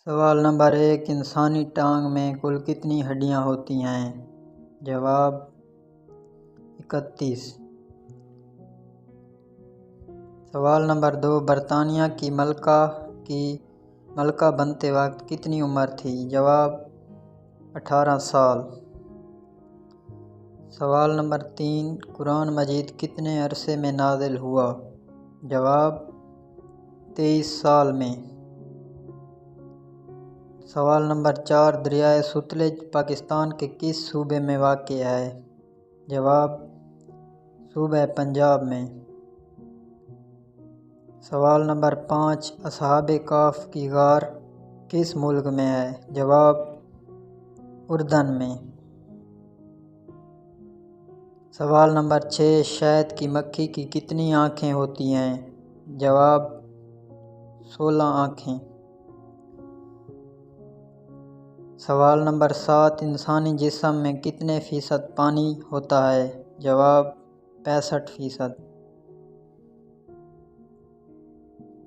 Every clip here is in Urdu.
سوال نمبر 1، انسانی ٹانگ میں کل کتنی ہڈیاں ہوتی ہیں؟ جواب 31۔ سوال نمبر 2، برطانیہ کی ملکہ بنتے وقت کتنی عمر تھی؟ جواب 18 سال۔ سوال نمبر 3، قرآن مجید کتنے عرصے میں نازل ہوا؟ جواب 23 سال میں۔ سوال نمبر 4، دریائے ستلج پاکستان کے کس صوبے میں واقع ہے؟ جواب صوبہ پنجاب میں۔ سوال نمبر 5، اصحاب کہف کی غار کس ملک میں ہے؟ جواب اردن میں۔ سوال نمبر 6، شہد کی مکھی کی کتنی آنکھیں ہوتی ہیں؟ جواب 16 آنکھیں۔ سوال نمبر 7، انسانی جسم میں کتنے فیصد پانی ہوتا ہے؟ جواب 65%۔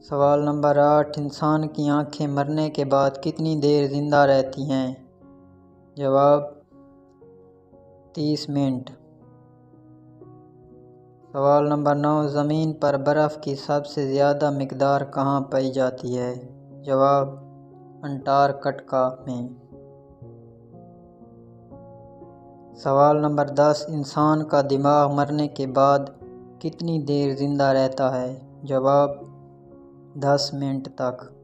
سوال نمبر 8، انسان کی آنکھیں مرنے کے بعد کتنی دیر زندہ رہتی ہیں؟ جواب 30 منٹ۔ سوال نمبر 9، زمین پر برف کی سب سے زیادہ مقدار کہاں پائی جاتی ہے؟ جواب انٹارکٹیکا میں۔ سوال نمبر 10، انسان کا دماغ مرنے کے بعد کتنی دیر زندہ رہتا ہے؟ جواب 10 منٹ تک۔